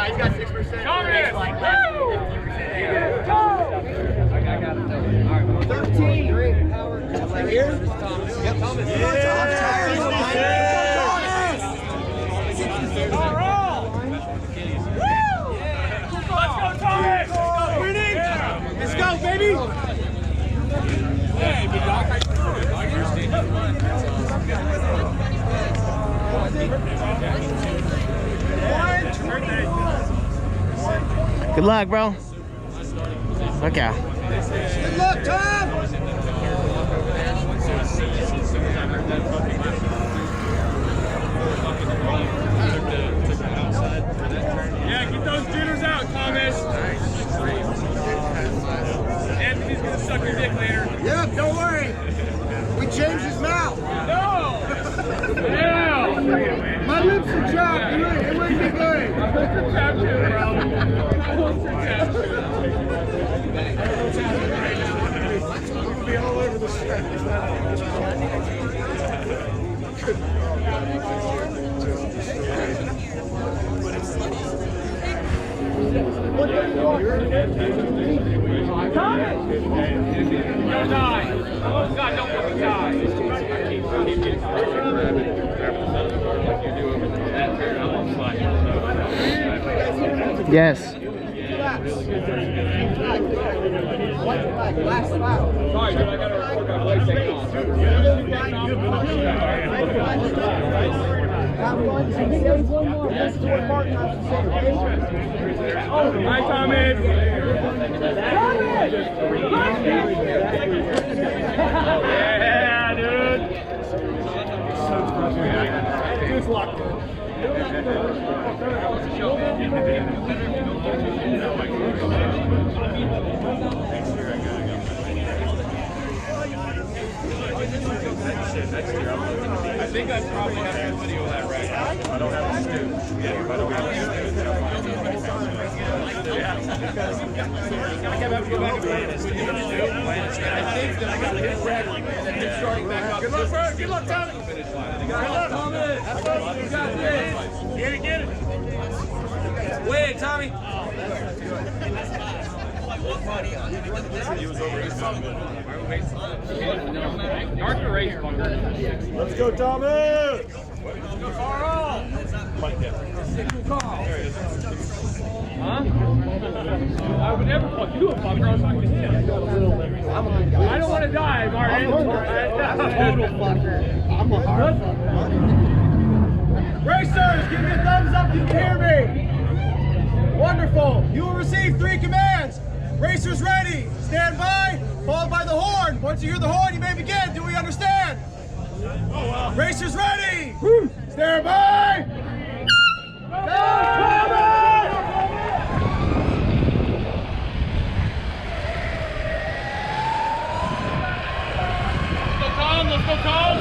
He's got 6%. Like less than 50%. 13. Right here? Yep. Thomas. Let's go, baby! Hey, big dog. Good luck, bro. Look out. Good luck, Tom! Yeah, get those jitters out, Thomas. Anthony's gonna suck your dick later. Yep, don't worry. We changed his mouth. No! Yeah! My lips are chapped. It wouldn't be good. My lips are chapped too, bro. My lips are chapped too. We'll be all over the strap. Thomas! Don't die. Oh, God, don't fucking die. Yes. Last lap. Sorry, dude, I gotta work on leg taking off. Hi, Thomas. Yeah, dude. Good luck. I think I probably have a video of that right now. I don't have a stew. Yeah, if I don't have a stew. Yeah. I kept having to go back and play this. I think that I got to hit red and then hit starting back up. Good luck, bro. Good luck, Tommy. Good luck, Thomas. You got this. Get it. Wait, Tommy. Let's go, Thomas! Carl! Huh? I would never fuck you up, Bobby. I was talking to him. I don't want to die, Martin. Total fucker. I'm a hard fucker. Racers, give me a thumbs up if you can hear me. Wonderful. You will receive 3 commands. Racers ready. Stand by, followed by the horn. Once you hear the horn, you may begin. Do we understand? Oh, wow. Racers ready. Stand by. Go, Thomas! Let's go, Tom!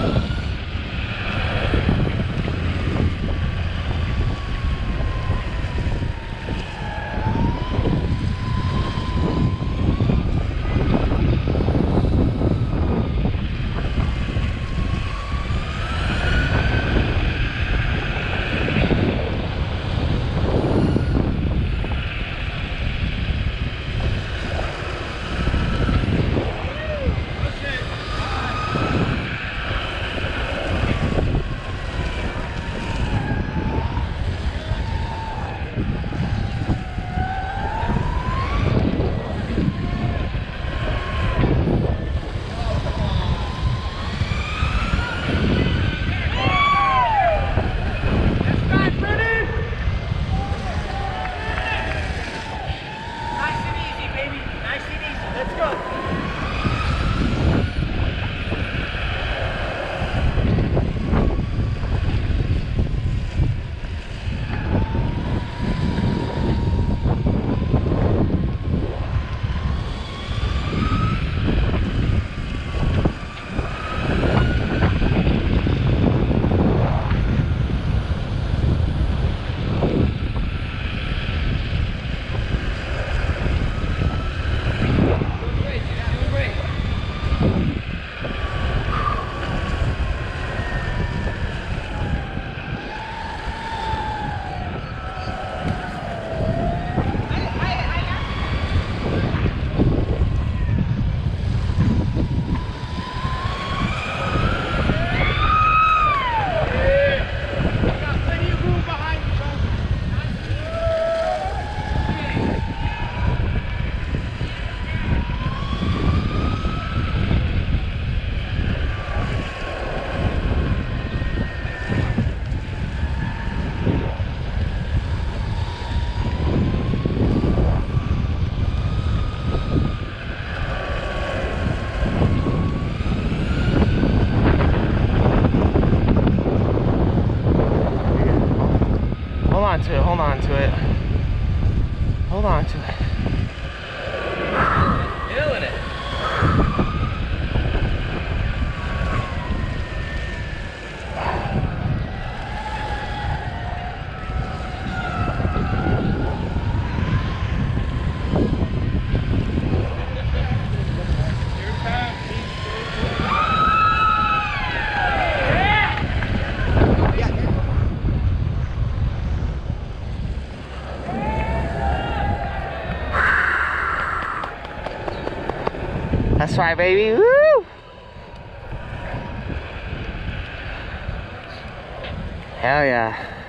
to it, hold on to it. Hold on to it. Killing it. That's right, baby. Woo! Hell yeah.